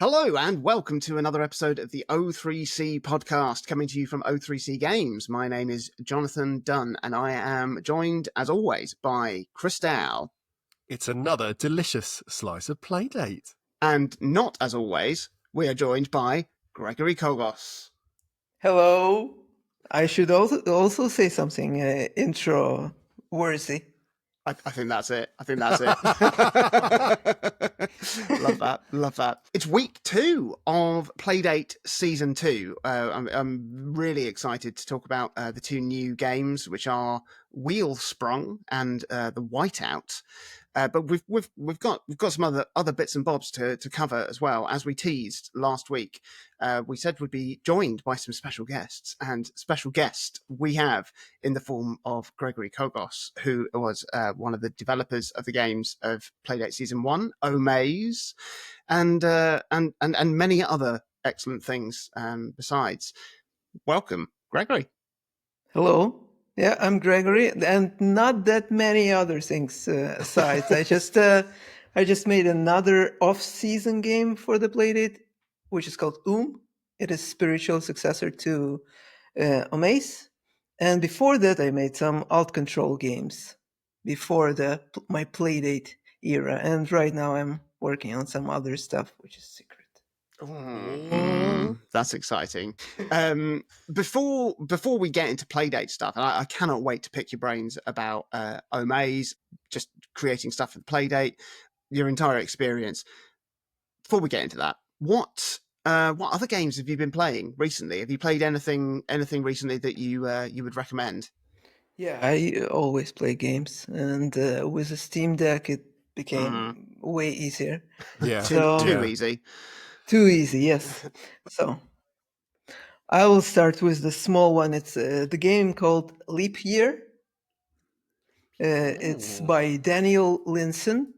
Hello and welcome to another episode of the O3C podcast coming to you from O3C Games. My name is Jonathan Dunn and I am joined as always by Chris Dow. It's another delicious slice of Playdate. And not as always, we are joined by Gregory Kogos. Hello. I should also say something intro worthy. I think that's it. Love that. It's week 2 of Playdate Season 2. I'm really excited to talk about the 2 new games, which are Wheelsprung and The Whiteout. But we've got some other bits and bobs to cover as well. As we teased last week, we said we'd be joined by some special guests, and special guest we have in the form of Gregory Kogos, who was one of the developers of the games of Playdate Season 1, OMAZE, and many other excellent things besides. Welcome, Gregory. Hello. Yeah, I'm Gregory, and not that many other things aside. I just made another off-season game for the Playdate, which is called OOM. It is spiritual successor to OMAZE. And before that, I made some alt control games before my Playdate era. And right now, I'm working on some other stuff, which is secret. That's exciting. Before we get into Playdate stuff, and I cannot wait to pick your brains about OMAZE, just creating stuff for the Playdate, your entire experience. Before we get into that, what other games have you been playing recently? Have you played anything recently that you would recommend? Yeah, I always play games, and with a Steam Deck, it became way easier. Yeah, too easy. Too easy, yes. So I will start with the small one. It's the game called Leap Year. It's by Daniel Linson.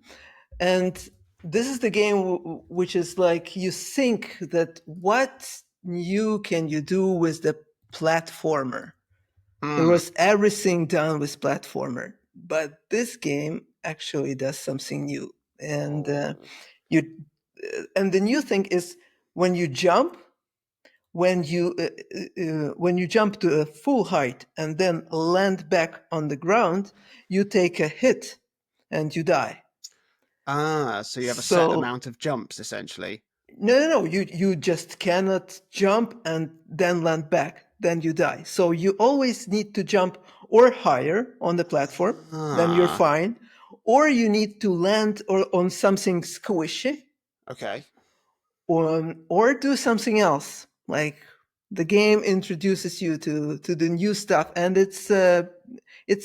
And this is the game which is like you think that what new can you do with the platformer? There was everything done with platformer. But this game actually does something new. And and the new thing is when you jump to a full height and then land back on the ground, you take a hit and you die. So you have a set amount of jumps essentially. No. You just cannot jump and then land back. Then you die. So you always need to jump or higher on the platform. Then you're fine. Or you need to land on something squishy. Okay. Or do something else. Like the game introduces you to the new stuff, and it's a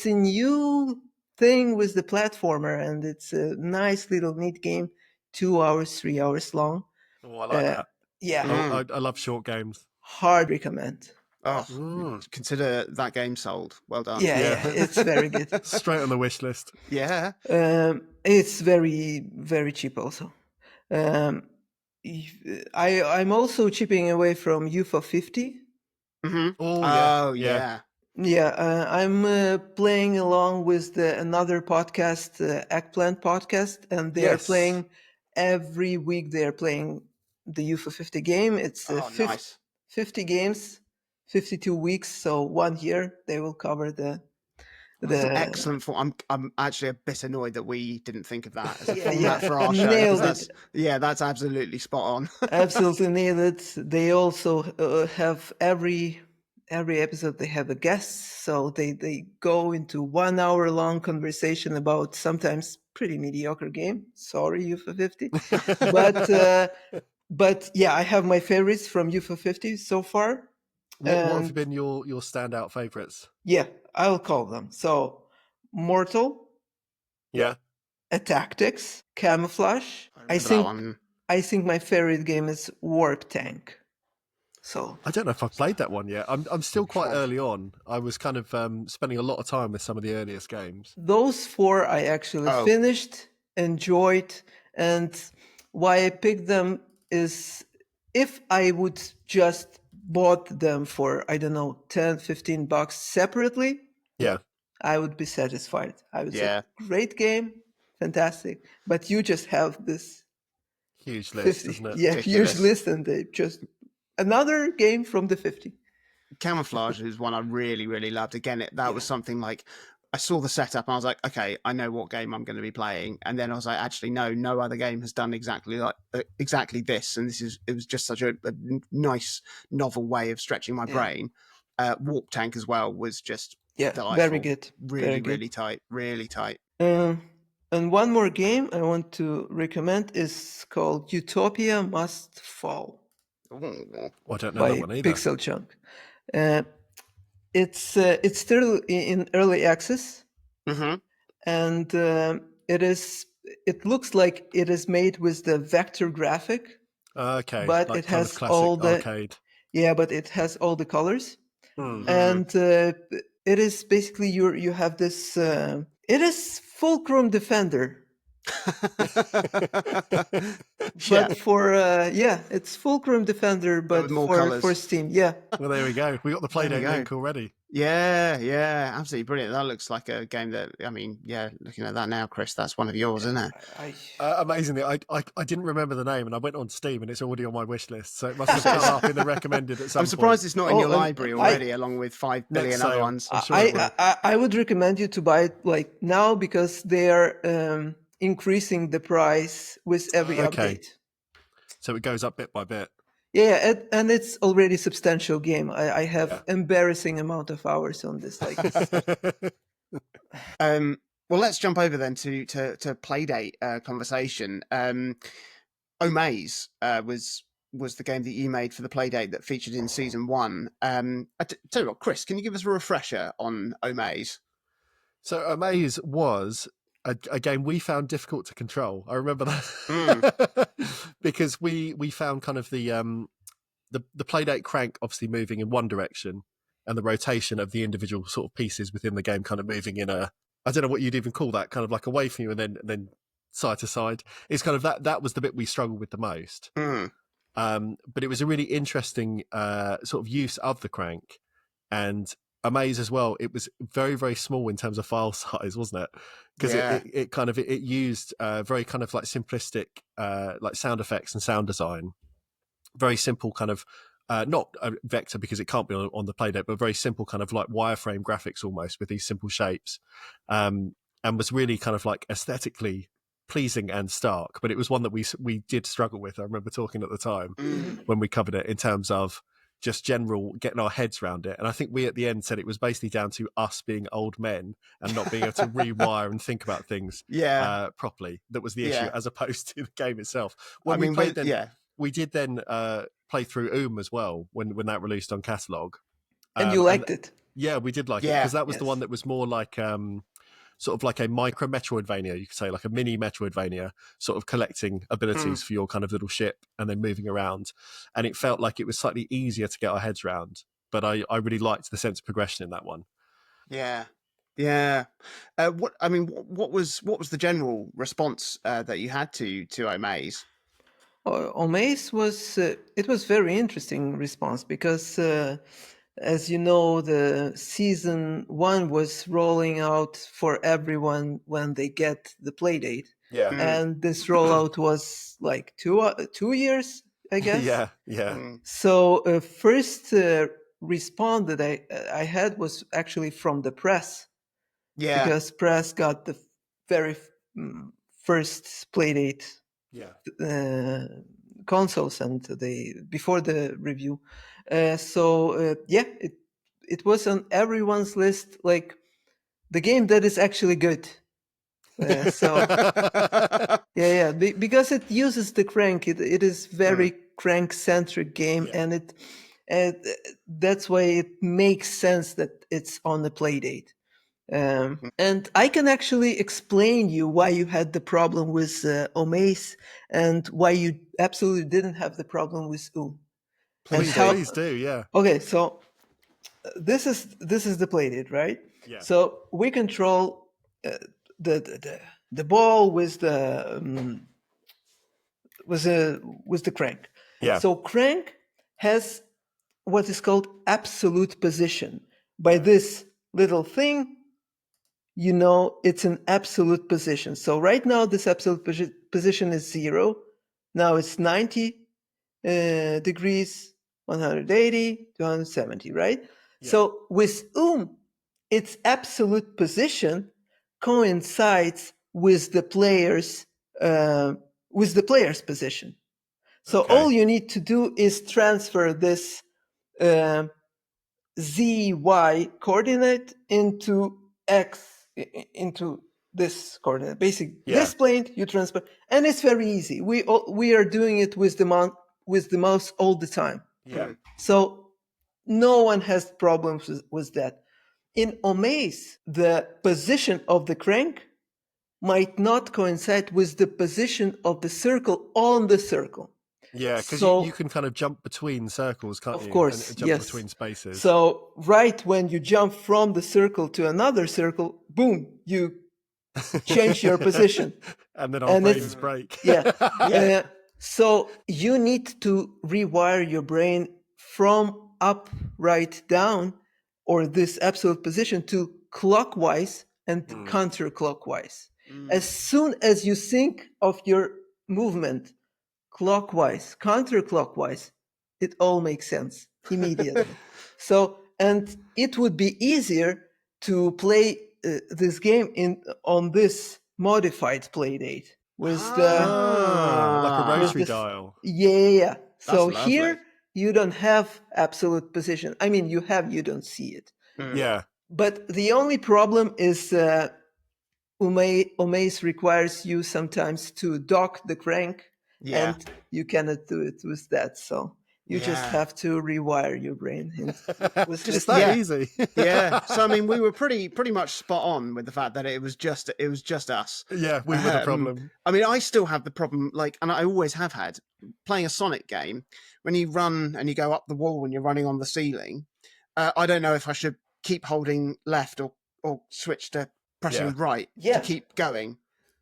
new thing with the platformer, and it's a nice little neat game. 2 hours, 3 hours long. Oh, I like that. Yeah, I love short games. hard recommend. Consider that game sold. Well done. Yeah, it's very good. Straight on the wish list. Yeah. It's very, very cheap also. I'm also chipping away from UFO 50. Mm-hmm. Oh yeah. Yeah, I'm playing along with another podcast, Eggplant Podcast, and they are playing every week. They are playing the UFO 50 game. It's nice. 50 games, 52 weeks, so 1 year they will cover the. That's an excellent form. I'm actually a bit annoyed that we didn't think of that as a format for our Nailed show. it. That's absolutely spot on. Absolutely nailed it. They also have every episode they have a guest, so they go into 1 hour long conversation about sometimes pretty mediocre game. Sorry, UFO 50, but yeah, I have my favorites from UFO 50 so far. What have been your standout favorites? Yeah, I'll call them. So, Mortal. Yeah. A Tactics, Camouflage. I think my favorite game is Warp Tank. So I don't know if I've played that one yet. I'm still quite early on. I was kind of spending a lot of time with some of the earliest games. Those 4 I actually finished, enjoyed, and why I picked them is if I would just bought them for, I don't know, $10-15 separately, I would be satisfied. I would say, great game, fantastic. But you just have this Huge list, 50. isn't it? Yeah, Ridiculous. huge list, and they just another game from the 50. Camouflage is one I really, really loved. Again, that was something like I saw the setup and I was like, okay, I know what game I'm going to be playing. And then I was like, actually, no other game has done exactly this. And it was just such a nice, novel way of stretching my brain. Warp Tank as well was just delightful. Very good. Really, very good. really tight. And one more game I want to recommend is called Utopia Must Fall. Well, I don't know by that one either. Pixel Chunk. It's still in early access, and it looks like it is made with the vector graphic. Okay, but like it kind has of classic all the arcade. Yeah, but it has all the colors, and it is basically you have this. It is Fulcrum Defender. But for it's Fulcrum Defender, but with more for colours. Steam. Yeah. Well, there we go. We got the Playdate link already. Yeah, absolutely brilliant. That looks like a game that, I mean, looking at that now, Chris, that's one of yours, isn't it? Amazingly, I didn't remember the name, and I went on Steam, and it's already on my wish list, so it must have come up in the recommended at some point. I'm surprised it's not in your library already, along with 5 billion other ones. I'm sure it will. I would recommend you to buy it like now, because they are increasing the price with every update. So it goes up bit by bit. Yeah, and it's already a substantial game. I have embarrassing amount of hours on this. Like, well, let's jump over then to Playdate conversation. OMAZE was the game that you made for the Playdate that featured in season 1. Tell you what, Chris, can you give us a refresher on OMAZE? So OMAZE was a game we found difficult to control. I remember that because we found kind of the Playdate crank obviously moving in one direction, and the rotation of the individual sort of pieces within the game kind of moving in a, I don't know what you'd even call that, kind of like away from you and then side to side. It's kind of that was the bit we struggled with the most. But it was a really interesting sort of use of the crank, and OMAZE as well. It was very, very small in terms of file size, wasn't it? Because it kind of it used very kind of like simplistic like sound effects and sound design. Very simple kind of not a vector because it can't be on the Playdate, but very simple kind of like wireframe graphics almost with these simple shapes, and was really kind of like aesthetically pleasing and stark. But it was one that we did struggle with. I remember talking at the time when we covered it in terms of just general getting our heads around it. And I think we at the end said it was basically down to us being old men and not being able to rewire and think about things properly. That was the issue, as opposed to the game itself. When we played we did then play through OOM as well when that released on Catalog. And you liked it? Yeah, we did like it, because that was the one that was more like sort of like a micro Metroidvania, you could say, like a mini Metroidvania, sort of collecting abilities for your kind of little ship and then moving around. And it felt like it was slightly easier to get our heads around. But I really liked the sense of progression in that one. Yeah. What was the general response that you had to OMAZE? OMAZE was very interesting response, because as you know, the season 1 was rolling out for everyone when they get the Playdate. Yeah. And this rollout was like 2 years, I guess. Yeah. So first response that I had was actually from the press. Yeah. Because press got the very first Playdate consoles, and before the review. It was on everyone's list, like the game that is actually good. Because it uses the crank. It is very crank centric game, and that's why it makes sense that it's on the Playdate. And I can actually explain you why you had the problem with OMAZE and why you absolutely didn't have the problem with OOM. Please do, yeah. Okay, so this is the Playdate, right? Yeah. So we control the ball with the crank. Yeah. So crank has what is called absolute position. By this little thing, you know it's an absolute position. So right now this absolute position is 0, Now it's 90 degrees, 180, 270, right? Yeah. So with OOM, its absolute position coincides with the player's position. So Okay. all you need to do is transfer this ZY coordinate into X, into this coordinate. Basically, this plane you transfer, and it's very easy. We are doing it with the mouse all the time. Yeah. So no one has problems with that. In OMAZE, the position of the crank might not coincide with the position of the circle on the circle. Yeah, because So- you can kind of jump between circles, can't you? Of course, and jump yes. between spaces. So right when you jump from the circle to another circle, boom, you change your position. And then our And brains break. Yeah. Yeah. So you need to rewire your brain from up, right, down, or this absolute position to clockwise and counterclockwise. As soon as you think of your movement clockwise, counterclockwise, it all makes sense immediately. So, and it would be easier to play this game on this modified Playdate with like a Ah. rotary with the- dial. yeah. So lovely. here you don't have absolute position. I mean, you don't see it. Yeah. But the only problem is OMAZE requires you sometimes to dock the crank, Yeah. and you cannot do it with that. So you just Yeah. have to rewire your brain. With Just this- that yeah. easy. Yeah. So I mean, we were pretty much spot on with the fact that it was just us. Yeah, we were the problem. I mean, I still have the problem, like, and I always have had, playing a Sonic game, when you run and you go up the wall when you're running on the ceiling, I don't know if I should keep holding left or switch to pressing right Yeah. to keep going.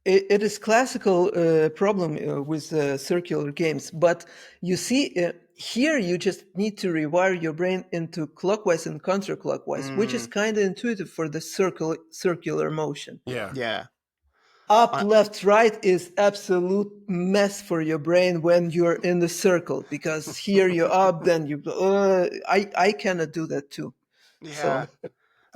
It is classical problem with circular games, but you see here you just need to rewire your brain into clockwise and counterclockwise, which is kind of intuitive for the circular motion. Yeah. Yeah. Up, left, right is absolute mess for your brain when you're in the circle, because here you're up, then you. I cannot do that too. Yeah.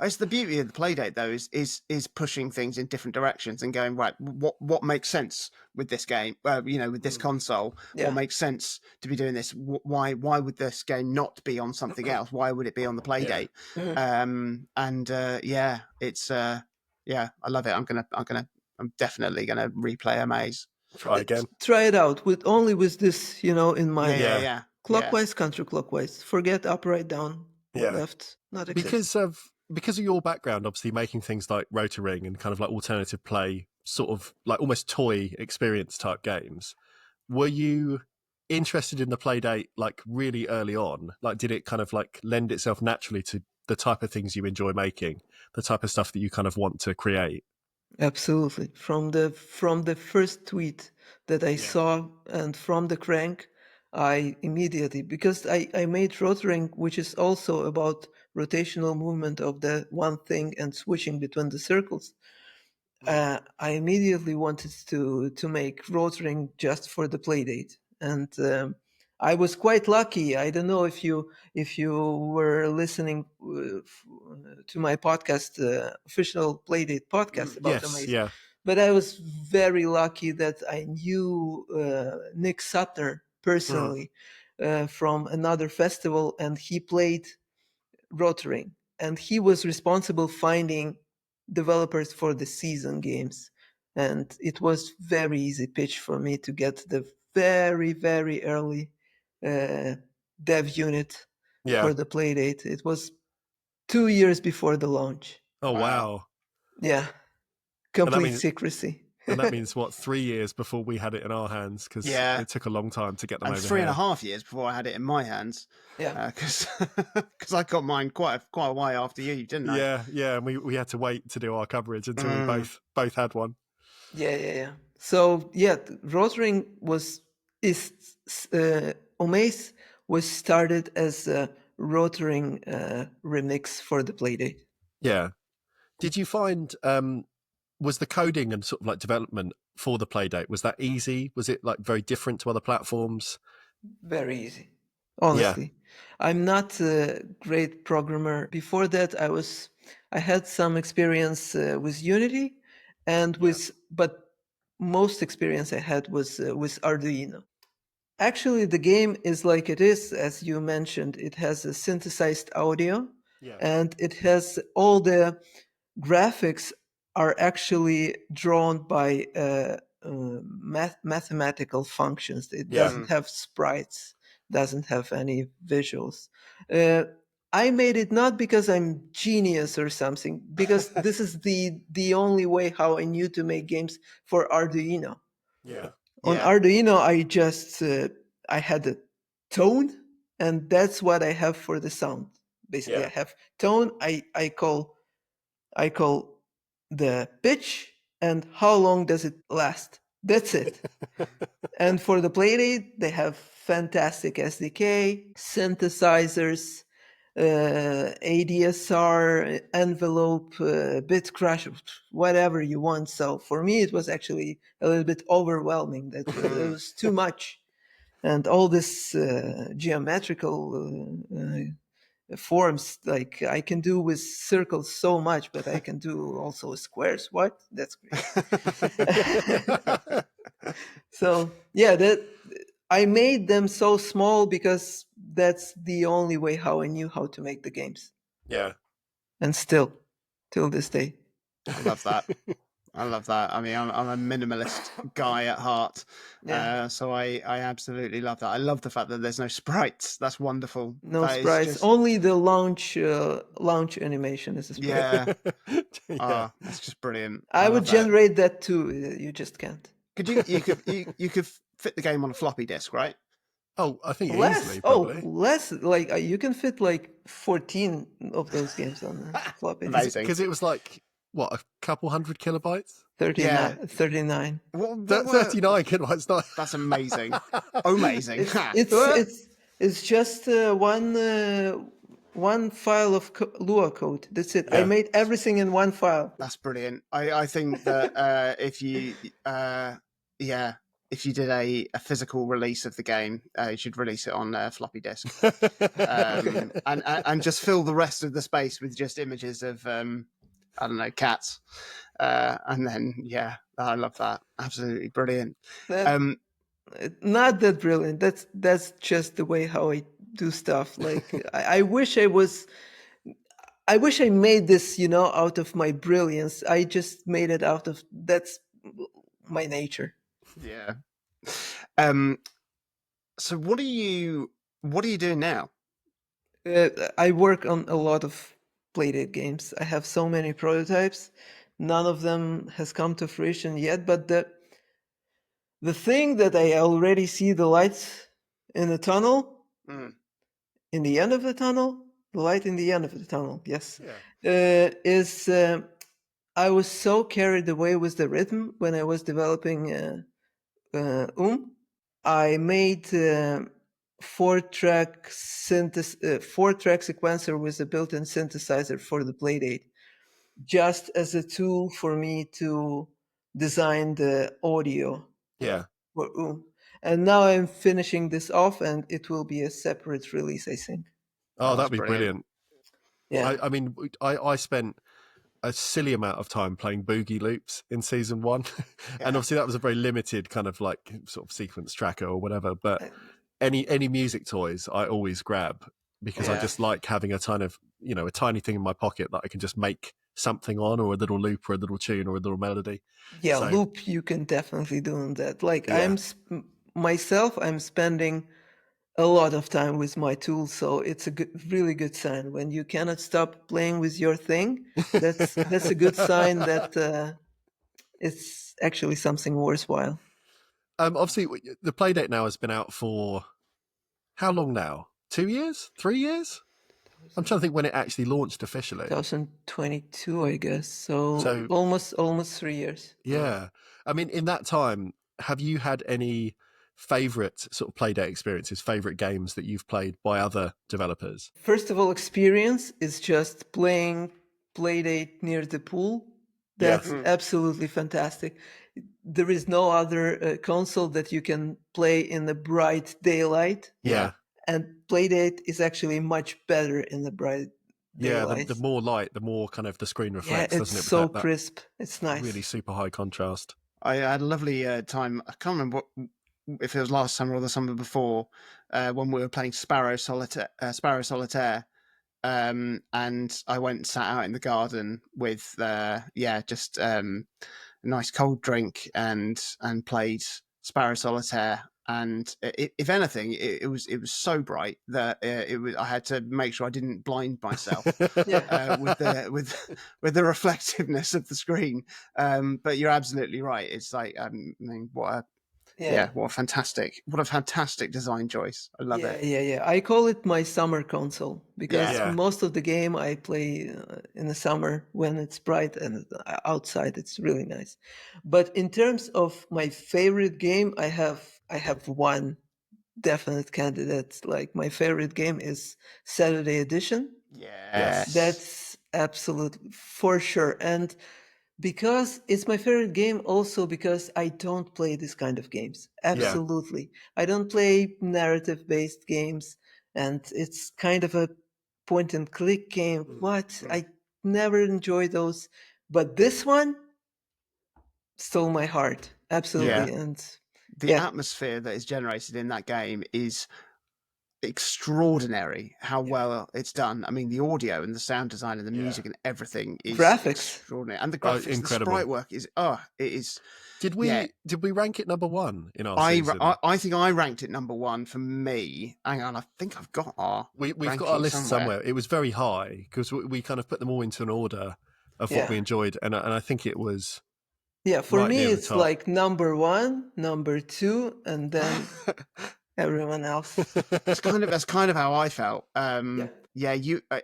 It's the beauty of the Playdate, though, is pushing things in different directions and going, right, what makes sense with this game, with this console? Yeah. What makes sense to be doing this? Why would this game not be on something else? Why would it be on the Playdate? It's I love it. I'm definitely gonna replay OMAZE. Try again. Try it out with this, in mind. Yeah. Clockwise, counterclockwise. Forget up, right, down, or left. Not exist. Because of your background, obviously making things like Rotoring and kind of like alternative play, sort of like almost toy experience type games, were you interested in the Playdate like really early on? Like, did it kind of like lend itself naturally to the type of things you enjoy making, the type of stuff that you kind of want to create? Absolutely. From the first tweet that I saw and from the crank, I immediately, because I made Rotoring, which is also about rotational movement of the one thing and switching between the circles. I immediately wanted to make Rotoring just for the Playdate, and I was quite lucky. I don't know if you were listening to my podcast, official Playdate podcast about Yes, OMAZE. yeah. But I was very lucky that I knew Nick Sutner personally from another festival, and he played Rotoring, and he was responsible finding developers for the season games, and it was very easy pitch for me to get the very, very early dev unit for the Playdate. It was 2 years before the launch. Oh wow. Yeah, complete means- secrecy. And that means, 3 years before we had it in our hands? Because it took a long time to get them And over 3.5 years before I had it in my hands. Yeah. Because I got mine quite a while after you, didn't I? Yeah. And we had to wait to do our coverage until we both had one. Yeah. So Rotoring OMAZE was started as a Rotoring remix for the Playdate. Yeah. Did you find was the coding and sort of like development for the Playdate, was that easy? Was it like very different to other platforms? Very easy, honestly. I'm not a great programmer. Before that, I had some experience with Unity, and but most experience I had was with Arduino. Actually, the game is like it is, as you mentioned. It has a synthesized audio, and it has all the graphics are actually drawn by mathematical functions. It doesn't have sprites, doesn't have any visuals. I made it not because I'm genius or something, because this is the only way how I knew to make games for Arduino. On Arduino, I had a tone, and that's what I have for the sound. Basically, I have tone. I call the pitch and how long does it last. That's it. And for the Playdate, they have fantastic SDK, synthesizers, ADSR, envelope, bit crash, whatever you want. So for me, it was actually a little bit overwhelming. That it was too much. And all this geometrical forms, like I can do with circles so much, but I can do also squares. What? That's great. So yeah, that I made them so small because that's the only way how I knew how to make the games. And still, till this day. I love that. I love that. I mean, I'm a minimalist guy at heart, so I absolutely love that. I love the fact that there's no sprites. That's wonderful. No sprites. Only the launch animation is a sprite. Yeah, that's just brilliant. I would generate that too. You just can't. Could you could fit the game on a floppy disk, right? Oh, I think easily, probably. Less. Like you can fit like 14 of those games on a floppy disk. Amazing. Because it was like, what, a couple 100 kilobytes? 39. 39. 39 kilobytes. That's amazing. Amazing. It's just one file of Lua code. That's it. I made everything in one file. That's brilliant. I think that if you did a physical release of the game, you should release it on a floppy disk, and just fill the rest of the space with just images of I don't know, cats, and then I love that. Absolutely brilliant. Not that brilliant. That's just the way how I do stuff. Like I wish I made this, out of my brilliance. I just made it out of that's my nature. Yeah. So what are you doing now? I work on a lot of Playdate games. I have so many prototypes. None of them has come to fruition yet, but the thing that I already see the lights in the tunnel, in the end of the tunnel, the light in the end of the tunnel, yes, is I was so carried away with the rhythm when I was developing OOM. I made 4-track sequencer with a built-in synthesizer for the Playdate, just as a tool for me to design the audio for OOM. And now I'm finishing this off, and it will be a separate release, I think. Oh, that'd be brilliant. Yeah. I mean, I spent a silly amount of time playing boogie loops in season 1. And obviously that was a very limited kind of like sort of sequence tracker or whatever. But any music toys I always grab because I just like having a kind of, a tiny thing in my pocket that I can just make something on, or a little loop or a little tune or a little melody. Yeah, so, loop you can definitely do that. Like I'm spending a lot of time with my tools, so it's a really good sign. When you cannot stop playing with your thing, that's a good sign that it's actually something worthwhile. Obviously, the Playdate now has been out for how long now? 2 years? 3 years? I'm trying to think when it actually launched officially. 2022, I guess. So almost 3 years. Yeah. I mean, in that time, have you had any favorite sort of Playdate experiences, favorite games that you've played by other developers? First of all, experience is just playing Playdate near the pool. That's absolutely fantastic. There is no other console that you can play in the bright daylight. Yeah. And Playdate is actually much better in the bright daylight. The more light, the more kind of the screen reflects, it's doesn't it? So crisp. It's nice. Really super high contrast. I had a lovely time. I can't remember if it was last summer or the summer before, when we were playing Sparrow Solitaire. And I went and sat out in the garden with just a nice cold drink and played Sparrow Solitaire. And if anything, it was so bright that I had to make sure I didn't blind myself with the reflectiveness of the screen. But you're absolutely right. It's like what a fantastic design choice. I love it. Yeah. I call it my summer console because most of the game I play in the summer when it's bright and outside. It's really nice. But in terms of my favorite game, I have one definite candidate. Like my favorite game is Saturday Edition. Yes. That's absolutely for sure. And because it's my favorite game, also because I don't play this kind of games. Absolutely. I don't play narrative-based games, and it's kind of a point-and-click game. I never enjoy those. But this one stole my heart. Absolutely. Yeah. And the atmosphere that is generated in that game is extraordinary. How well it's done. I mean, the audio and the sound design and the music and everything is extraordinary, and the graphics, incredible. The sprite work is it is. Did we rank it number one in our season? I think I ranked it number one for me. Hang on, I think I've got our we've got our list somewhere. It was very high because we kind of put them all into an order of what we enjoyed, and I think it was. Yeah, for me it's like number one, number two, and then everyone else. That's kind of how I felt. It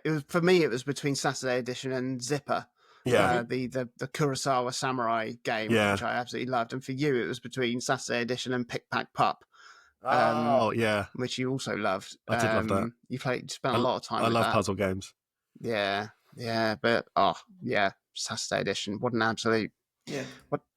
was, for me it was between Saturday Edition and Zipper. The Kurosawa Samurai game, which I absolutely loved, and for you it was between Saturday Edition and Pick Pack Pup. Which you also loved. I did love that. You spent a lot of time. I love puzzle games. Yeah, but Saturday Edition. What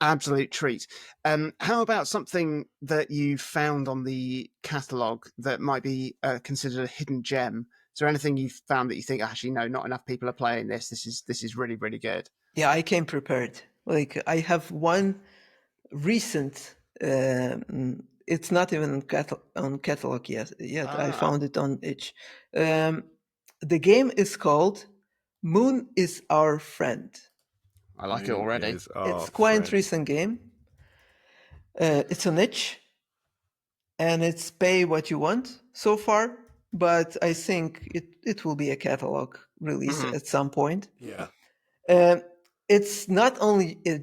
absolute treat. How about something that you found on the catalogue that might be considered a hidden gem? Is there anything you found that you think, actually, no, not enough people are playing this? This is really, really good. Yeah, I came prepared. Like, I have one recent. It's not even on catalog yet. I found it on itch. The game is called Moon is Our Friend. I like it already. It's quite recent game. It's an itch, and it's pay what you want so far. But I think it will be a catalog release at some point. Yeah. It's not only a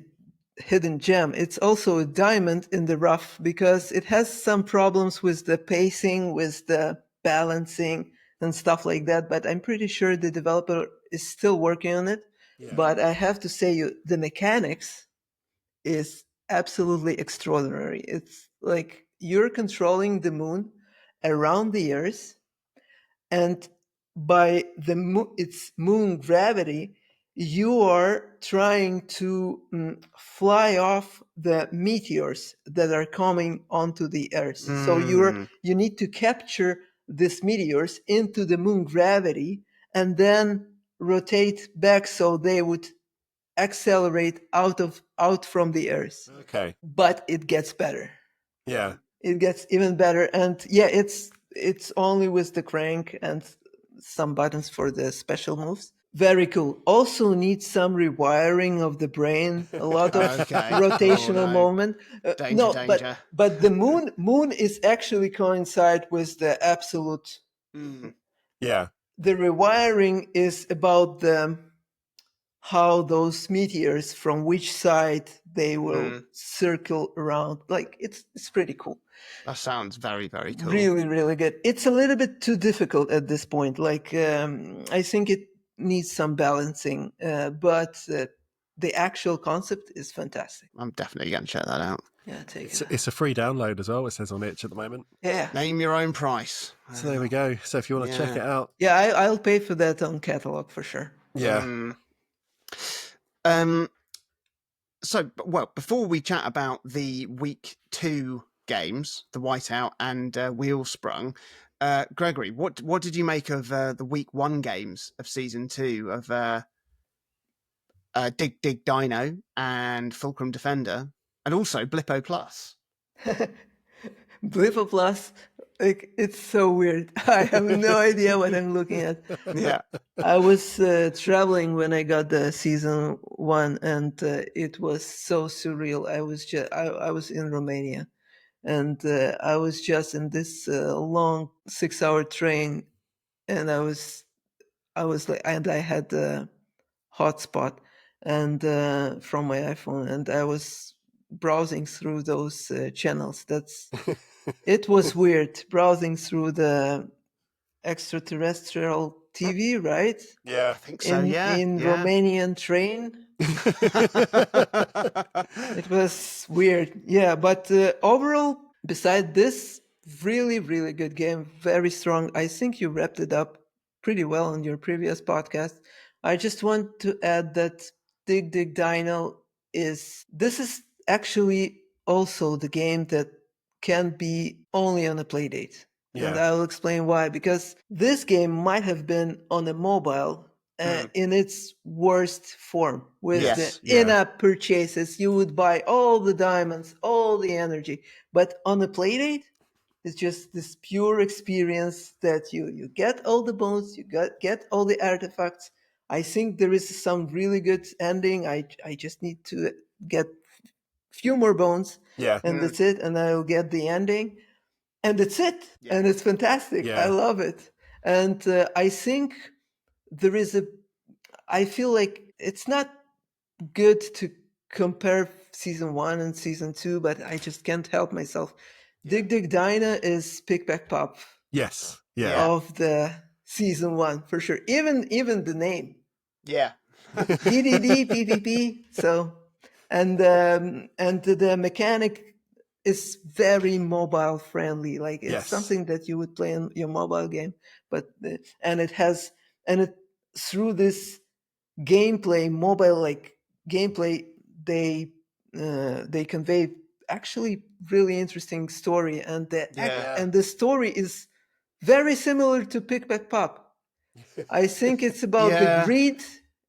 hidden gem, it's also a diamond in the rough because it has some problems with the pacing, with the balancing and stuff like that. But I'm pretty sure the developer is still working on it. Yeah. But I have to say, the mechanics is absolutely extraordinary. It's like you're controlling the moon around the Earth, and by its moon gravity, you are trying to fly off the meteors that are coming onto the Earth. So you need to capture these meteors into the moon gravity and then rotate back so they would accelerate out from the Earth. Okay. But it gets better. Yeah. It gets even better. And it's only with the crank and some buttons for the special moves. Very cool. Also needs some rewiring of the brain, a lot of rotational movement. Danger. But the moon is actually coincide with the absolute. Yeah. The rewiring is about how those meteors, from which side they will circle around. Like it's pretty cool. That sounds very, very cool. Really, really good. It's a little bit too difficult at this point. Like I think it needs some balancing, but the actual concept is fantastic. I'm definitely going to check that out. Yeah, it's a free download as well. It says on itch at the moment. Yeah. Name your own price. So there we go. So if you want to check it out. Yeah, I'll pay for that on catalog for sure. Yeah. So, well, before we chat about the week 2 games, The Whiteout and Wheelsprung, Gregory, what did you make of the week 1 games of season 2 of Dig Dig Dino and Fulcrum Defender, and also Blippo Plus? Blippo Plus, like, it's so weird. I have no idea what I'm looking at. Yeah. I was traveling when I got the season 1, and it was so surreal. I was in Romania, and I was just in this long 6-hour train, and I was like, and I had a hotspot and from my iPhone, and I was browsing through those channels. It was weird browsing through the extraterrestrial TV, right? Yeah. I think so, yeah. In Romanian train. It was weird. Yeah, but overall, beside this, really, really good game. Very strong. I think you wrapped it up pretty well in your previous podcast. I just want to add that Dig Dig Dino this is actually also the game that can be only on a Playdate. And Yeah. I'll explain why. Because this game might have been on a mobile in its worst form, with Yes, the in-app purchases. You would buy all the diamonds, all the energy. But on a Playdate, it's just this pure experience that you get all the bones, you get all the artifacts. I think there is some really good ending. I just need to get few more bones, Yeah. and that's it, and I'll get the ending, and that's it. Yeah. And it's fantastic. Yeah. I love it. And I think there is I feel like it's not good to compare season 1 and season 2, but I just can't help myself. Dig Dig Dino is Pick Back Pop Yes. Yeah. of the season 1 for sure. Even the name. Yeah. DDD PPP. So, and the mechanic is very mobile friendly. Like, it's Yes. something that you would play in your mobile game, but and it through this gameplay, mobile like gameplay, they convey actually really interesting story, and the story is very similar to Pick Back Pop. I think it's about the greed,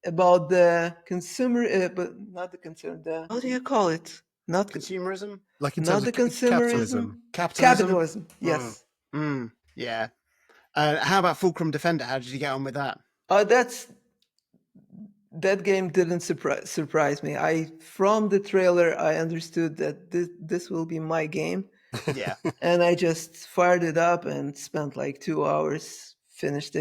about the consumer, but not the consumer. How do you call it? Not Consumerism? Like in not terms the of consumerism. Capitalism? Yes. Yeah. How about Fulcrum Defender? How did you get on with that? That game didn't surprise me. From the trailer, I understood that this will be my game. Yeah. And I just fired it up and spent like 2 hours, finished.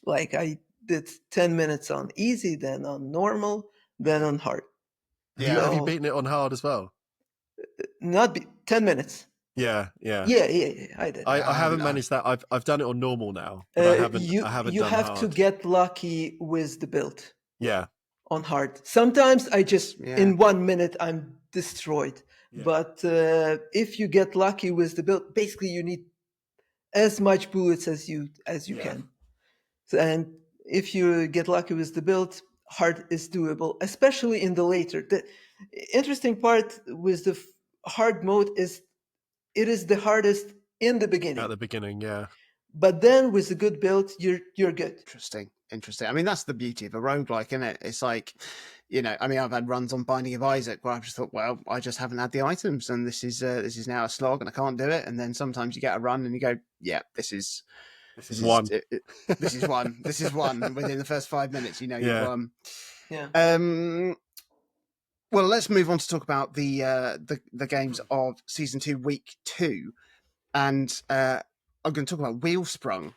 Like, I did 10 minutes on easy, then on normal, then on hard. Have you beaten it on hard as well? Not 10 minutes. Yeah. Yeah, I did. I haven't managed that. I've done it on normal now, but I haven't You done have hard. to get lucky with the build. Yeah. On hard. Sometimes I just in 1 minute I'm destroyed. Yeah. But if you get lucky with the build, basically you need as much bullets as you can. So, and if you get lucky with the build, hard is doable, especially in the later. The interesting part with the hard mode is it is the hardest in the beginning. At the beginning, yeah. But then with a good build, you're good. Interesting. I mean, that's the beauty of a roguelike, isn't it? It's like, I mean, I've had runs on Binding of Isaac where I've just thought, well, I just haven't had the items, and this is now a slog, and I can't do it. And then sometimes you get a run, and you go, yeah, this is one. This is one. This is one. And within the first 5 minutes, you've won. Yeah. Well, let's move on to talk about the games of season 2, week 2, and I'm going to talk about Wheelsprung.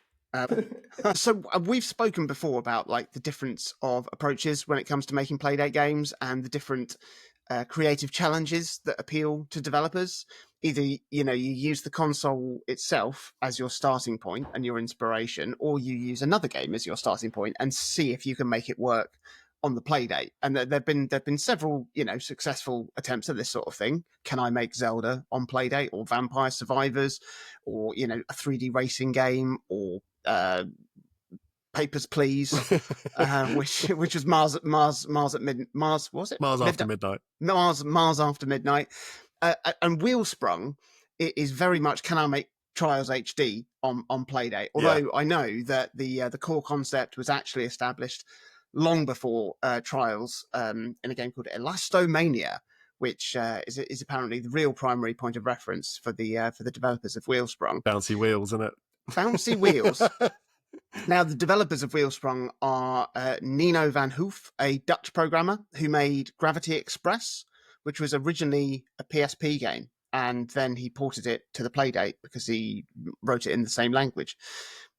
So we've spoken before about like the difference of approaches when it comes to making Playdate games and the different creative challenges that appeal to developers. Either you use the console itself as your starting point and your inspiration, or you use another game as your starting point and see if you can make it work on the Playdate. And there've been several successful attempts at this sort of thing. Can I make Zelda on Playdate, or Vampire Survivors, or a 3D racing game, or Papers, Please, which was Mars at midnight. Mars, was it? Mars After Midnight. Mars After Midnight. And Wheelsprung is very much, can I make Trials HD on Playdate? Although I know that the core concept was actually established long before Trials in a game called Elastomania, which is apparently the real primary point of reference for the developers of Wheelsprung. Bouncy wheels, isn't it? Bouncy wheels. Now, the developers of Wheelsprung are Nino van Hoof, a Dutch programmer who made Gravity Express, which was originally a PSP game, and then he ported it to the Playdate because he wrote it in the same language.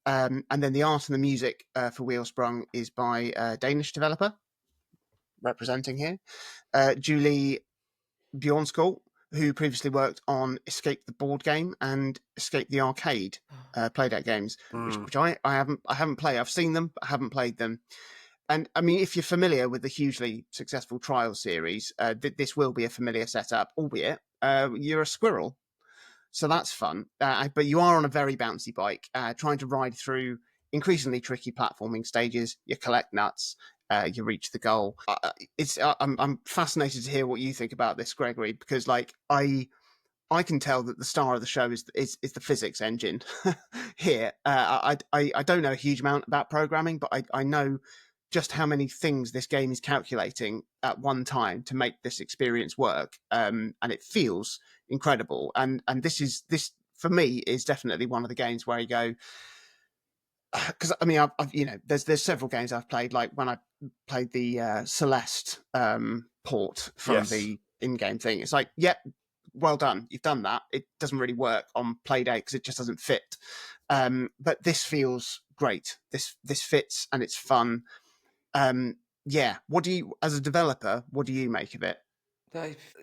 And then the art and the music for Wheelsprung is by a Danish developer, representing here, Julie Bjornskov, who previously worked on Escape the board game and Escape the arcade Playdate games, which I haven't played. I've seen them, but I haven't played them. And I mean, if you're familiar with the hugely successful Trial series, this will be a familiar setup, albeit you're a squirrel. So that's fun. But you are on a very bouncy bike, trying to ride through increasingly tricky platforming stages. You collect nuts, you reach the goal. I'm fascinated to hear what you think about this, Gregory, because like I can tell that the star of the show is the physics engine here. I don't know a huge amount about programming, but I know just how many things this game is calculating at one time to make this experience work. And it feels incredible. And this for me is definitely one of the games where you go, because I mean, I've there's several games I've played, like when I played the Celeste port from the in-game thing. It's like, yep, well done, you've done that. It doesn't really work on Playdate because it just doesn't fit. But this feels great. This fits and it's fun. What do you, as a developer, what do you make of it?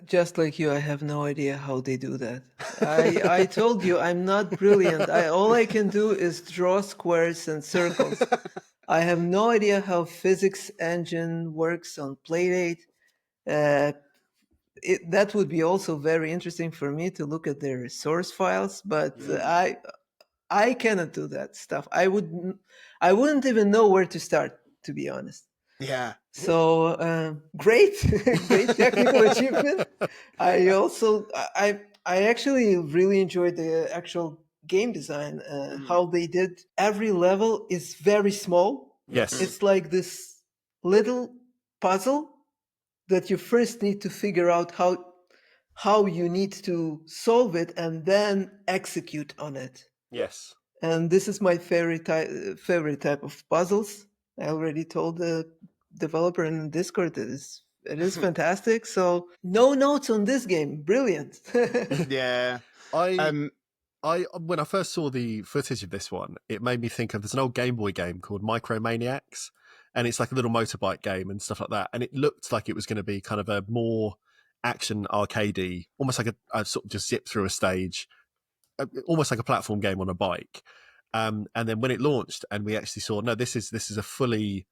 Just like you, I have no idea how they do that. I told you I'm not brilliant. All I can do is draw squares and circles. I have no idea how physics engine works on Playdate. That would be also very interesting for me to look at their source files, but I cannot do that stuff. I wouldn't even know where to start, to be honest. Yeah. So great technical achievement. I actually really enjoyed the actual game design. How they did every level is very small. Yes. It's like this little puzzle that you first need to figure out how you need to solve it and then execute on it. Yes. And this is my favorite type of puzzles. I already told the developer in Discord it is fantastic. So no notes on this game. Brilliant. Yeah. When I first saw the footage of this one, it made me think of there's an old Game Boy game called Micromaniacs, and it's like a little motorbike game and stuff like that. And it looked like it was going to be kind of a more action arcadey, almost like a sort of just zip through a stage, almost like a platform game on a bike. And then when it launched and we actually saw, no, this is a fully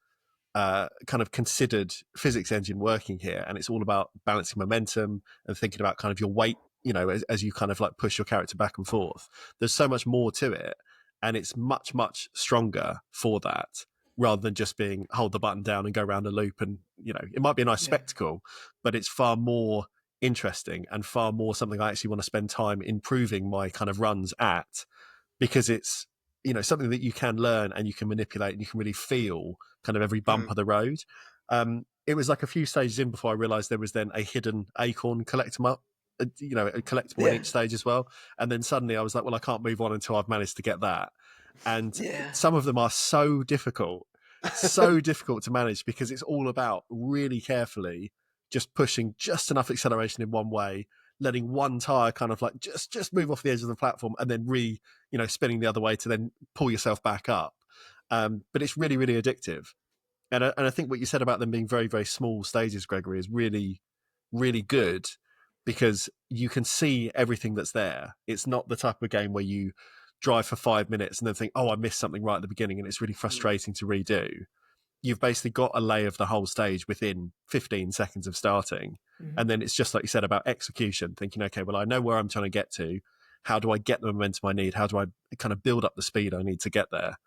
kind of considered physics engine working here. And it's all about balancing momentum and thinking about kind of your weight, as you kind of like push your character back and forth. There's so much more to it. And it's much, much stronger for that, rather than just being hold the button down and go around a loop. And, it might be a nice spectacle, but it's far more interesting and far more something I actually want to spend time improving my kind of runs at, because it's, something that you can learn and you can manipulate and you can really feel kind of every bump of the road. It was like a few stages in before I realized there was then a hidden acorn collectible, a collectible in each stage as well. And then suddenly I was like, well, I can't move on until I've managed to get that. And some of them are so difficult to manage, because it's all about really carefully just pushing just enough acceleration in one way, letting one tire kind of like just move off the edge of the platform, and then spinning the other way to then pull yourself back up. But it's really, really addictive. And I think what you said about them being very, very small stages, Gregory, is really, really good, because you can see everything that's there. It's not the type of game where you drive for 5 minutes and then think, oh, I missed something right at the beginning, and it's really frustrating to redo. You've basically got a lay of the whole stage within 15 seconds of starting. And then it's just like you said about execution, thinking, okay, well, I know where I'm trying to get to. How do I get the momentum I need? How do I kind of build up the speed I need to get there?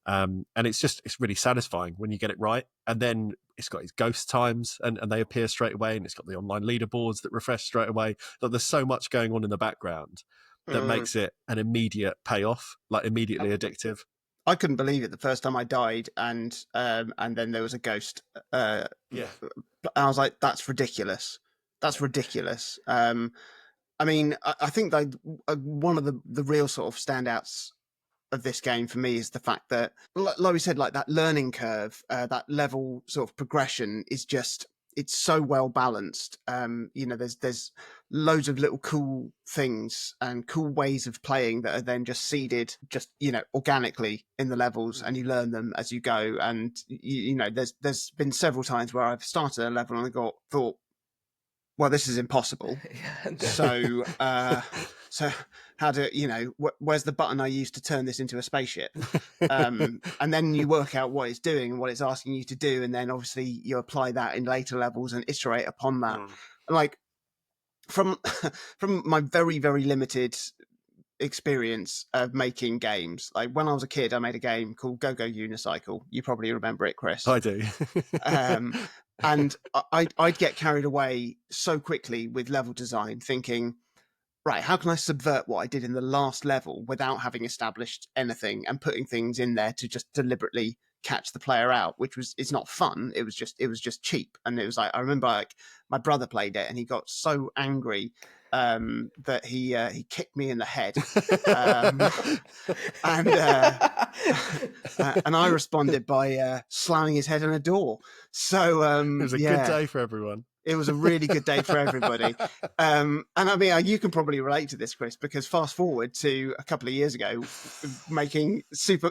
And it's really satisfying when you get it right. And then it's got its ghost times and they appear straight away, and it's got the online leaderboards that refresh straight away. Like, there's so much going on in the background that makes it an immediate payoff, like immediately addictive. I couldn't believe it the first time I died, and then there was a ghost. I was like, "That's ridiculous. That's ridiculous." I mean, I think one of the real sort of standouts of this game for me is the fact that, like we said, like that learning curve, that level sort of progression is just, it's so well balanced. There's loads of little cool things and cool ways of playing that are then just seeded just organically in the levels, and you learn them as you go. And there's been several times where I've started a level and I thought, well, this is impossible. So how do where's the button I used to turn this into a spaceship? And then you work out what it's doing and what it's asking you to do, and then obviously you apply that in later levels and iterate upon that. Like from my very, very limited experience of making games, like when I was a kid, I made a game called Go Go Unicycle. You probably remember it, Chris. I do. And I'd get carried away so quickly with level design, thinking, right, how can I subvert what I did in the last level without having established anything, and putting things in there to just deliberately catch the player out, it's not fun. It was just cheap. And it was like, I remember like my brother played it and he got so angry that he kicked me in the head, and I responded by slamming his head on a door. So it was a good day for everyone. It was a really good day for everybody. And I mean, you can probably relate to this, Chris, because fast forward to a couple of years ago, making Super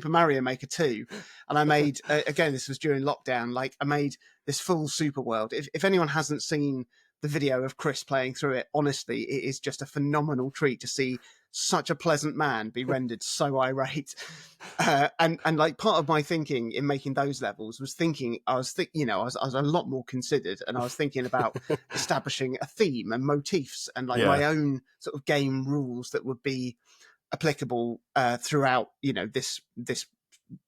Mario Maker 2. And I made, again, this was during lockdown, like I made this full super world. If anyone hasn't seen the video of Chris playing through it, honestly, it is just a phenomenal treat to see such a pleasant man be rendered so irate. And like part of my thinking in making those levels was thinking, I was a lot more considered, and I was thinking about establishing a theme and motifs and like my own sort of game rules that would be applicable throughout, this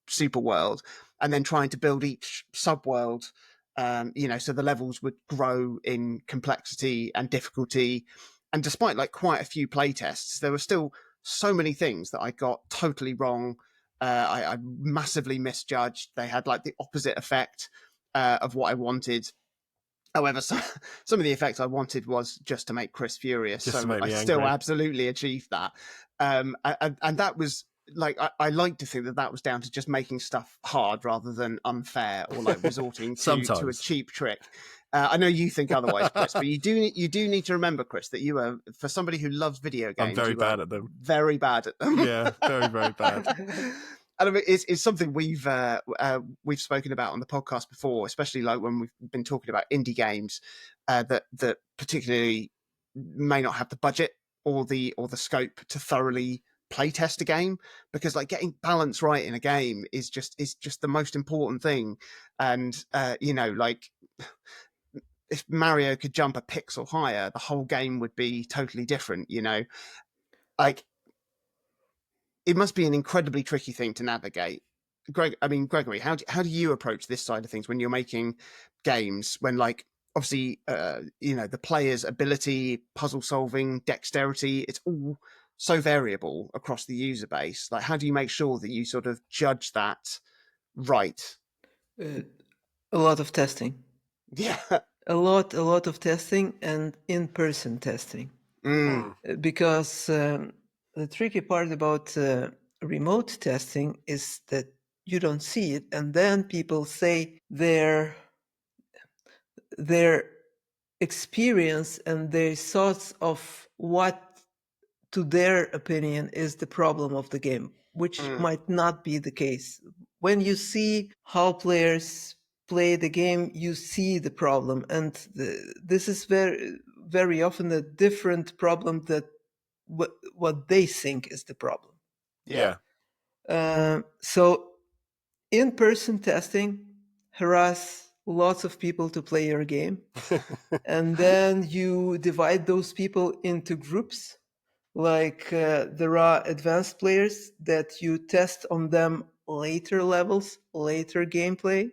super world, and then trying to build each subworld, so the levels would grow in complexity and difficulty. And despite like quite a few playtests, there were still so many things that I got totally wrong. I massively misjudged. They had like the opposite effect of what I wanted. However, some of the effects I wanted was just to make Chris furious. So I still absolutely achieved that. And that was like, I like to think that was down to just making stuff hard rather than unfair, or like resorting to a cheap trick. I know you think otherwise, Chris, but you do need to remember, Chris, that you are, for somebody who loves video games, I'm very bad at them. Very bad at them. Yeah, very, very bad. And I mean, it's something we've spoken about on the podcast before, especially like when we've been talking about indie games that particularly may not have the budget or the scope to thoroughly playtest a game, because like getting balance right in a game is just the most important thing. And like if Mario could jump a pixel higher, the whole game would be totally different. Like it must be an incredibly tricky thing to navigate. Gregory, how do you approach this side of things when you're making games, when like obviously the player's ability, puzzle solving, dexterity, it's all so variable across the user base? Like, how do you make sure that you sort of judge that right? A lot of testing. Yeah. A lot of testing and in-person testing. Because the tricky part about remote testing is that you don't see it, and then people say their experience and their thoughts of what, to their opinion, is the problem of the game, which might not be the case. When you see how players play the game, you see the problem, and this is very, very often a different problem that what they think is the problem. Yeah. So in-person testing harass lots of people to play your game, and then you divide those people into groups. Like there are advanced players that you test on them later levels, later gameplay,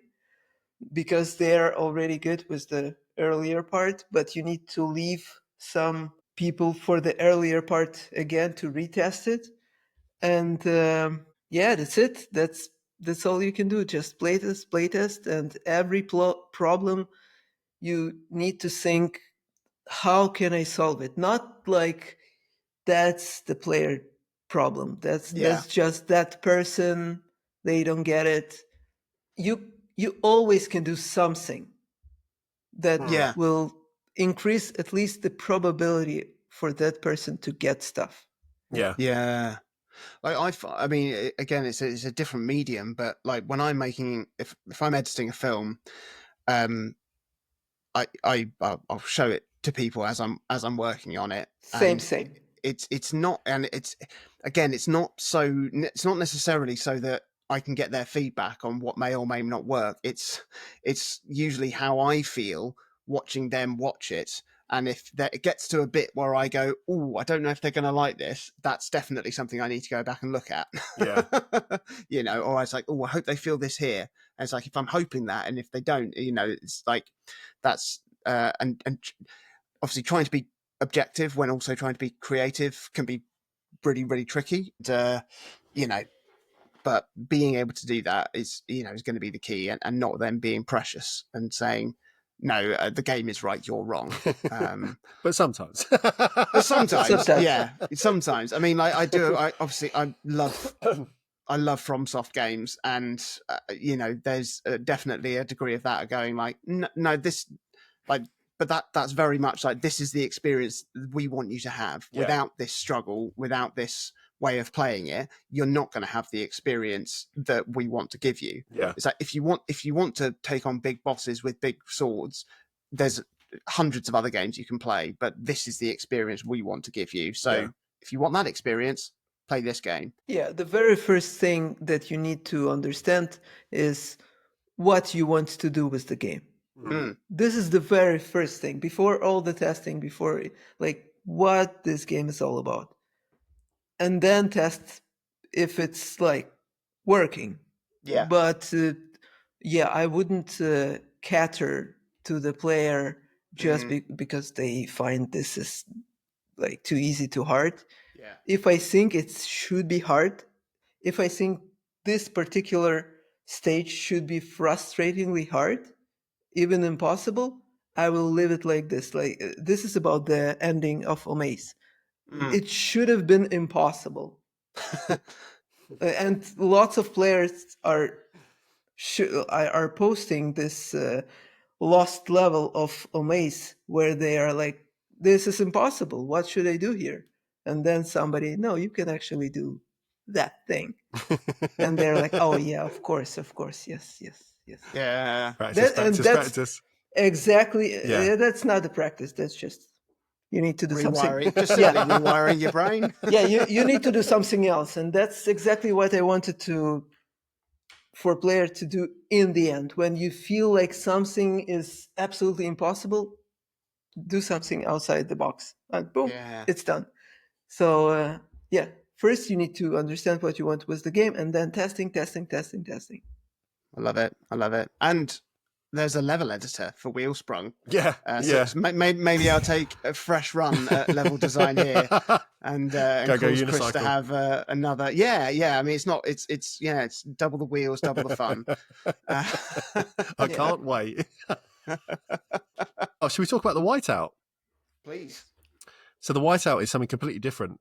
because they're already good with the earlier part, but you need to leave some people for the earlier part again to retest it. And yeah, that's it. That's all you can do. Just playtest, and every problem you need to think, how can I solve it? Not like that's the player problem. That's just that person. They don't get it. You always can do something that will increase at least the probability for that person to get stuff. Yeah. Like I mean, again, it's a different medium, but like when I'm making, if I'm editing a film, I'll show it to people as I'm working on it. Same. It's not, and it's not necessarily so that I can get their feedback on what may or may not work. It's usually how I feel watching them watch it. And if it gets to a bit where I go, oh, I don't know if they're going to like this, that's definitely something I need to go back and look at. Yeah. You know, or it's like, oh, I hope they feel this here. And it's like, if I'm hoping that, and if they don't, you know, it's like, that's, and obviously trying to be objective when also trying to be creative can be really, really tricky. And, you know, but being able to do that is, you know, is going to be the key, and not them being precious and saying, no, the game is right, you're wrong. But sometimes. Sometimes. Yeah, sometimes. I mean, like I love FromSoft games, and you know, there's definitely a degree of that going like, no, this, like, but that's very much like, this is the experience we want you to have. Without this struggle, without this way of playing it, you're not going to have the experience that we want to give you. It's like, if you want to take on big bosses with big swords, there's hundreds of other games you can play, but this is the experience we want to give you. So if you want that experience, play this game. Yeah, the very first thing that you need to understand is what you want to do with the game. This is the very first thing, before all the testing, before like what this game is all about. And then test if it's like working. But I wouldn't cater to the player just because they find this is like too easy, too hard. If I think it should be hard, if I think this particular stage should be frustratingly hard, even impossible, I will leave it like this. Like, this is about the ending of OMAZE. It should have been impossible. And lots of players are posting this lost level of OMAZE where they are like, this is impossible. What should I do here? And then somebody, no, you can actually do that thing. And they're like, oh yeah, of course, yes. Yeah. Practice. Exactly. Yeah. That's not the practice. That's just, you need to do something. Just rewiring your brain. You need to do something else. And that's exactly what I wanted for player to do in the end. When you feel like something is absolutely impossible, do something outside the box. And boom, it's done. So first you need to understand what you want with the game, and then testing. I love it. And there's a level editor for Wheelsprung. So maybe I'll take a fresh run at level design here, and cause Chris to have another. I mean, it's double the wheels, double the fun. I can't wait. Should we talk about the Whiteout? Please. So the Whiteout is something completely different.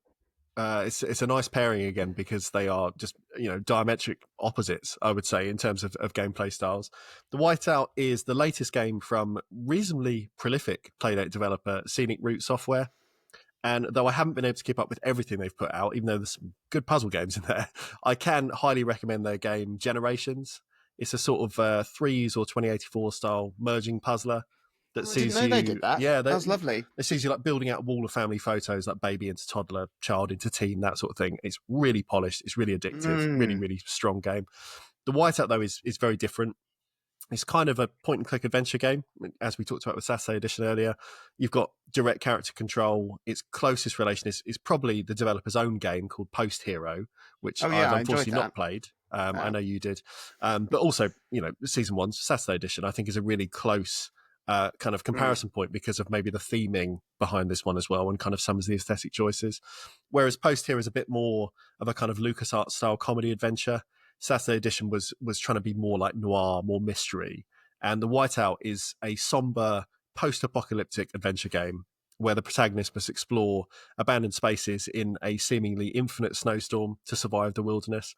It's a nice pairing again, because they are just, you know, diametric opposites, I would say, in terms of gameplay styles. The Whiteout is the latest game from reasonably prolific Playdate developer Scenic Route Software. And though I haven't been able to keep up with everything they've put out, even though there's some good puzzle games in there, I can highly recommend their game Generations. It's a sort of Threes or 2084 style merging puzzler. That sees you. They did that. Yeah, that was lovely. It sees you like building out a wall of family photos, like baby into toddler, child into teen, that sort of thing. It's really polished. It's really addictive. Really, really strong game. The Whiteout, though, is very different. It's kind of a point and click adventure game, as we talked about with Saturday Edition earlier. You've got direct character control. Its closest relation is probably the developer's own game called Post Hero, which I've unfortunately not played. I know you did. But also, season 1's Saturday edition, I think, is a really close kind of comparison point because of maybe the theming behind this one as well, and kind of some of the aesthetic choices. Whereas Post here is a bit more of a kind of LucasArts style comedy adventure. Saturday edition was trying to be more like noir, more mystery. And The Whiteout is a somber post-apocalyptic adventure game where the protagonist must explore abandoned spaces in a seemingly infinite snowstorm to survive the wilderness.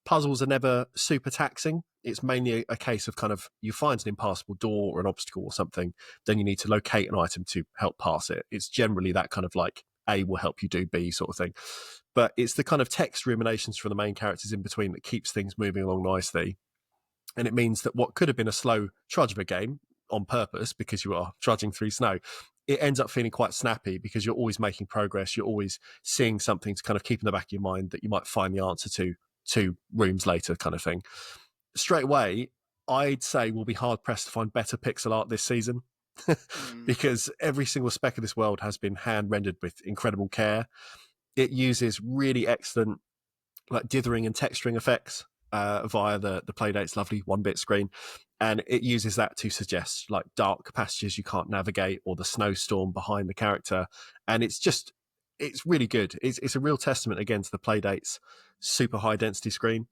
Puzzles are never super taxing. It's mainly a case of kind of you find an impassable door or an obstacle or something, then you need to locate an item to help pass it. It's generally that kind of like A will help you do B sort of thing. But it's the kind of text ruminations from the main characters in between that keeps things moving along nicely. And it means that what could have been a slow trudge of a game on purpose because you are trudging through snow, it ends up feeling quite snappy because you're always making progress. You're always seeing something to kind of keep in the back of your mind that you might find the answer to 2 rooms later kind of thing. Straight away, I'd say we'll be hard pressed to find better pixel art this season because every single speck of this world has been hand rendered with incredible care. It uses really excellent like dithering and texturing effects via the Playdate's lovely 1-bit screen. And it uses that to suggest like dark passages you can't navigate or the snowstorm behind the character. And it's really good. It's a real testament again to the Playdate's super high density screen,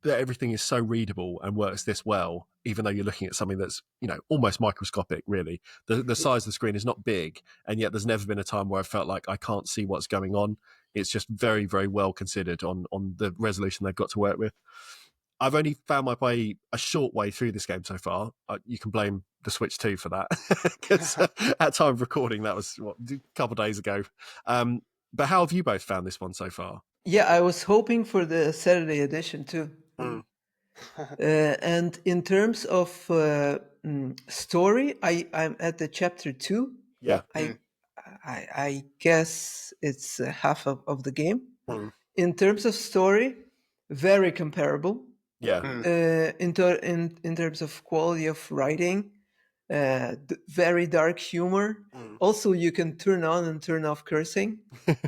that everything is so readable and works this well, even though you're looking at something that's, almost microscopic, really. The size of the screen is not big, and yet there's never been a time where I felt like I can't see what's going on. It's just very, very well considered on the resolution they've got to work with. I've only found my way a short way through this game so far. You can blame the Switch 2 for that, because at time of recording, that was a couple of days ago. But how have you both found this one so far? Yeah, I was hoping for the Saturday edition too. And in terms of story, I'm at the chapter 2. Yeah. I guess it's half of the game. In terms of story, very comparable. Yeah. In terms of quality of writing, very dark humor. Also, you can turn on and turn off cursing.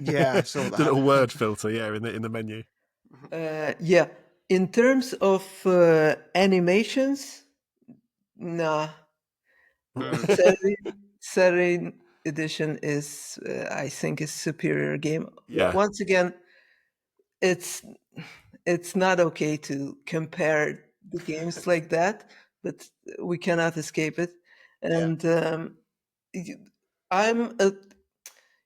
Yeah, I saw that. The little word filter, in the menu. Yeah. In terms of animations, nah. Saturday edition is, I think, a superior game. Yeah. Once again, it's not okay to compare the games like that, but we cannot escape it. And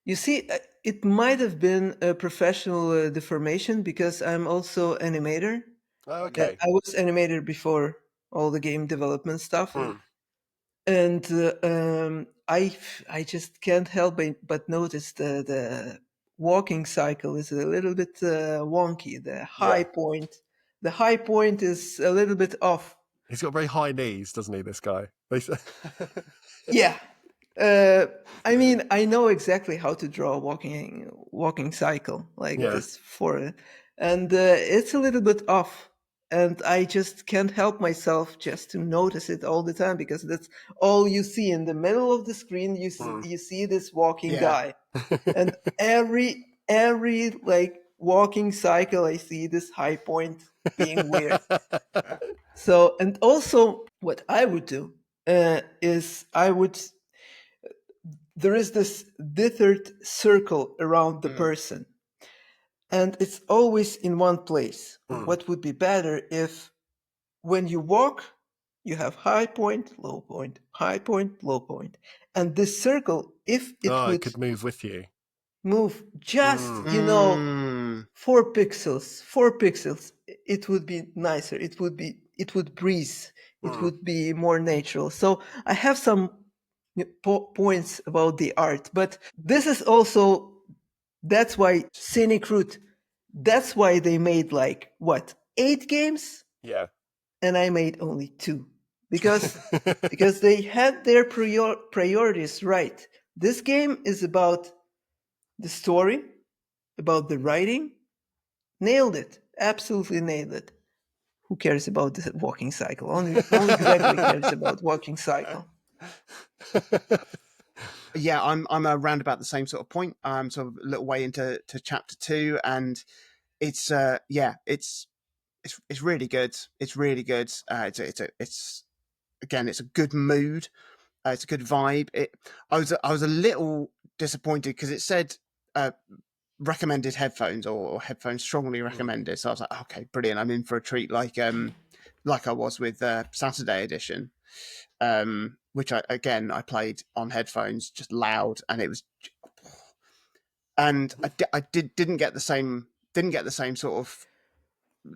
you see, it might have been a professional deformation because I'm also animator. Oh, okay. I was animator before all the game development stuff. And I just can't help but notice the walking cycle is a little bit wonky. The high point is a little bit off. He's got very high knees, doesn't he, this guy? Yeah. I mean, I know exactly how to draw a walking cycle like this and it's a little bit off. And I just can't help myself just to notice it all the time because that's all you see in the middle of the screen. You see this walking guy, and every like walking cycle, I see this high point being weird. So, and also, what I would do is there is this dithered circle around the person. And it's always in one place. What would be better if when you walk, you have high point, low point, high point, low point. And this circle, if it could move with you. Move just, 4 pixels, it would be nicer. It would breathe. It would be more natural. So I have some points about the art, but this is also, that's why Scenic Route, that's why they made 8 games? Yeah. And I made only 2. Because they had their priorities right. This game is about the story, about the writing. Nailed it. Absolutely nailed it. Who cares about the walking cycle? Only Gregory cares about walking cycle. Yeah, I'm around about the same sort of point. I'm sort of a little way into chapter 2, and it's it's really good. It's really good. It's again, it's a good mood. It's a good vibe. I was a little disappointed because it said recommended headphones or headphones strongly recommended. So I was like, okay, brilliant. I'm in for a treat, like I was with Saturday edition, which I played on headphones, just loud, and it was, and I didn't get the same sort of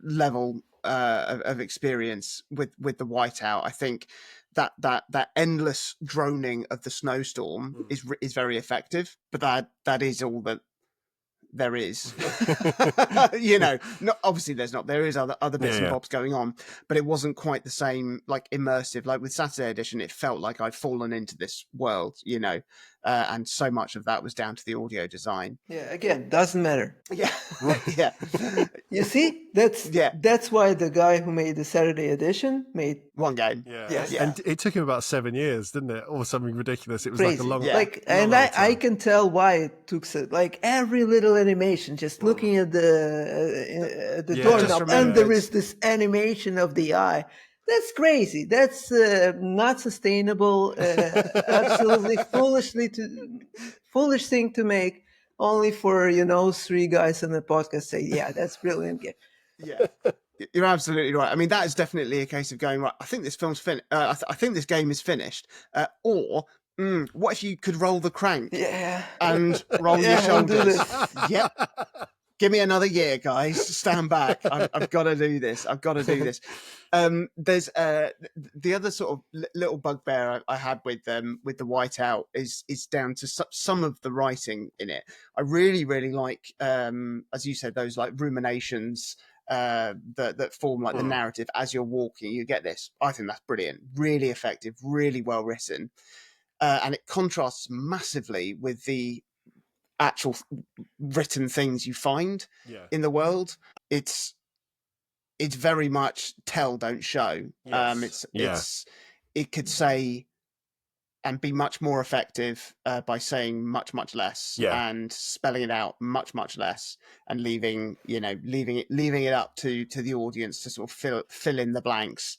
level of experience with the Whiteout. I think that endless droning of the snowstorm is very effective, but that is all that there is. Not obviously there is other bits and bobs going on, but it wasn't quite the same, like immersive. Like with Saturday edition, it felt like I'd fallen into this world, and so much of that was down to the audio design. Yeah, again, doesn't matter. Yeah. Yeah. You see, that's why the guy who made the Saturday edition made one game. Yeah. And it took him about 7 years, didn't it? Or something ridiculous. It was crazy. like a long, and I can tell why it took so, like every little animation, just looking at the doorknob, and there is this animation of the eye. That's crazy. That's not sustainable. Absolutely foolish thing to make. Only for 3 guys on the podcast say, yeah, that's brilliant game. Yeah, you're absolutely right. I mean, that is definitely a case of going, right, I think this film's finished. I think this game is finished. Or what if you could roll the crank? Yeah, and roll your shoulders. Yep. Give me another year, guys. Stand back. I've got to do this. There's the other sort of little bugbear I had with the Whiteout is down to some of the writing in it. I really, really like, as you said, those like ruminations that form like the narrative as you're walking. You get this. I think that's brilliant. Really effective. Really well written, and it contrasts massively with the actual written things you find in the world. It's very much tell, don't show. It could say and be much more effective by saying much less and spelling it out much less, and leaving it up to the audience to sort of fill in the blanks.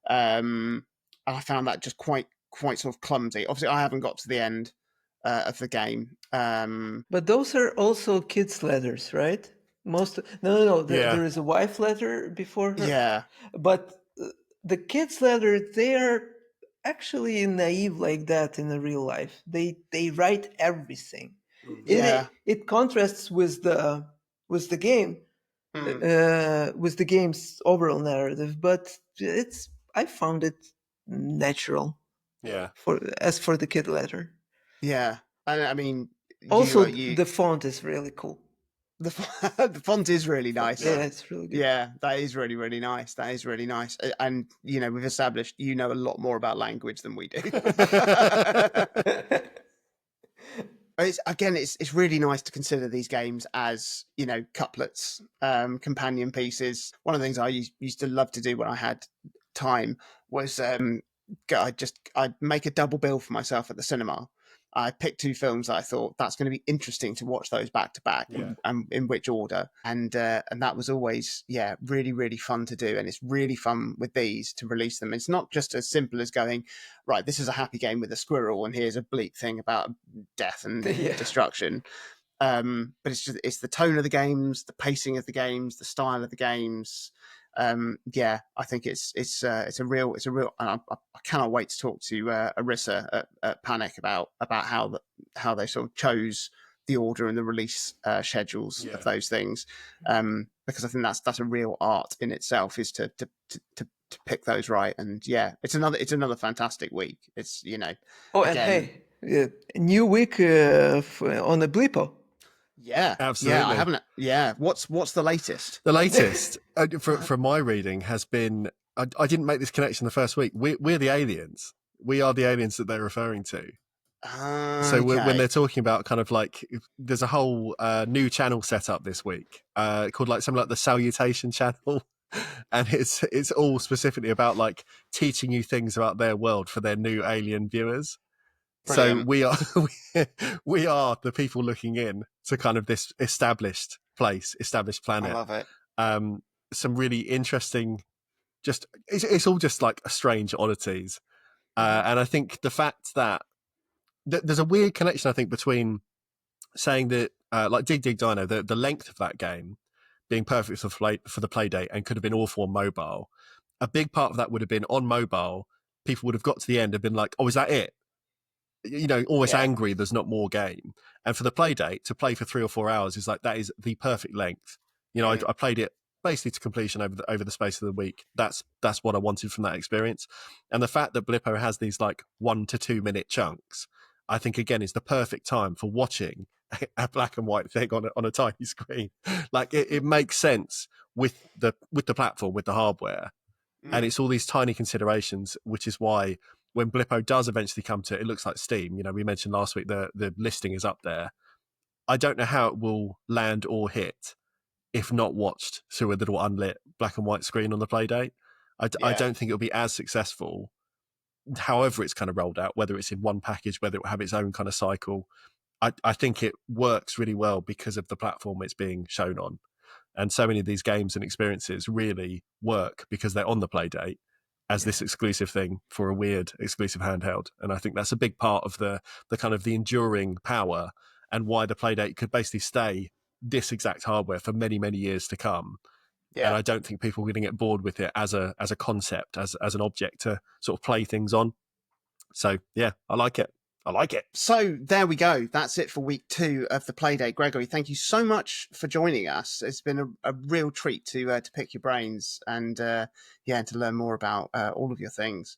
And I found that just quite sort of clumsy. Obviously, I haven't got to the end of the game. But those are also kids' letters, right? No. There is a wife letter before her. Yeah. But the kids' letter, they are actually naive like that in the real life. They write everything. Yeah. It contrasts with the game, with the game's overall narrative. But I found it natural. Yeah. As for the kid letter. Yeah. I mean, also the font is really cool. The font is really nice. Yeah, it's really good. Yeah, that is really, really nice. That is really nice. And, we've established a lot more about language than we do. It's really nice to consider these games as, couplets, companion pieces. One of the things I used to love to do when I had time was I'd make a double bill for myself at the cinema. I picked 2 films that I thought that's going to be interesting to watch those back to back, and in which order. And that was always, really, really fun to do. And it's really fun with these to release them. It's not just as simple as going, right, this is a happy game with a squirrel, and here's a bleak thing about death and destruction. But it's the tone of the games, the pacing of the games, the style of the games. I think it's a real, and I cannot wait to talk to Arissa at Panic about how they sort of chose the order and the release schedules of those things, because I think that's a real art in itself, is to pick those right. And it's another fantastic week. It's and hey, new week on the Blipo. Yeah, absolutely. Yeah, I haven't. Yeah, what's the latest? The latest, from my reading, has been. I didn't make this connection the first week. We're the aliens. We are the aliens that they're referring to. So when they're talking about kind of like, there's a whole new channel set up this week called like something like the Salutation Channel, and it's all specifically about like teaching you things about their world for their new alien viewers. Brilliant. So we are the people looking in to kind of this established place, established planet. I love it. some really interesting, it's all just like strange oddities. And I think the fact that there's a weird connection, I think, between saying that, like Dig Dig Dino, the length of that game being perfect for the Playdate and could have been awful on mobile. A big part of that would have been on mobile. People would have got to the end and been like, "Oh, is that it?" Almost angry there's not more game. And for the Playdate to play for 3 or 4 hours is like, that is the perfect length. I played it basically to completion over the space of the week. That's what I wanted from that experience. And the fact that Blippo has these like 1 to 2 minute chunks, I think again is the perfect time for watching a black and white thing on a tiny screen. Like it makes sense with the platform, with the hardware. And it's all these tiny considerations, which is why when Blippo does eventually come to it looks like Steam. We mentioned last week the listing is up there. I don't know how it will land or hit if not watched through a little unlit black and white screen on the Playdate. I don't think it'll be as successful, however it's kind of rolled out, whether it's in one package, whether it will have its own kind of cycle. I think it works really well because of the platform it's being shown on. And so many of these games and experiences really work because they're on the Playdate as this exclusive thing for a weird exclusive handheld. And I think that's a big part of the kind of the enduring power and why the Playdate could basically stay this exact hardware for many, many years to come. Yeah. And I don't think people are going to get bored with it as a concept, as an object to sort of play things on. So yeah, I like it. So there we go. That's it for week 2 of the Playdate. Gregory, thank you so much for joining us. It's been a real treat to pick your brains and to learn more about all of your things.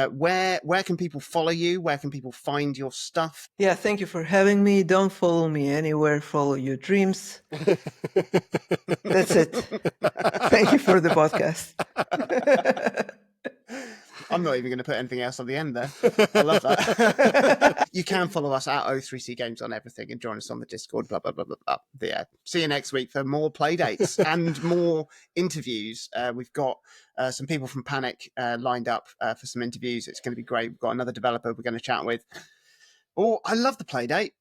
Where can people follow you? Where can people find your stuff? Yeah, thank you for having me. Don't follow me anywhere. Follow your dreams. That's it. Thank you for the podcast. I'm not even going to put anything else on the end there. I love that. You can follow us at O3C Games on everything and join us on the Discord, blah, blah, blah, blah, blah. Yeah. See you next week for more Playdates and more interviews. We've got some people from Panic lined up for some interviews. It's going to be great. We've got another developer we're going to chat with. Oh, I love the Playdate.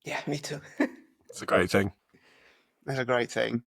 Yeah, me too. It's a great thing. It's a great thing.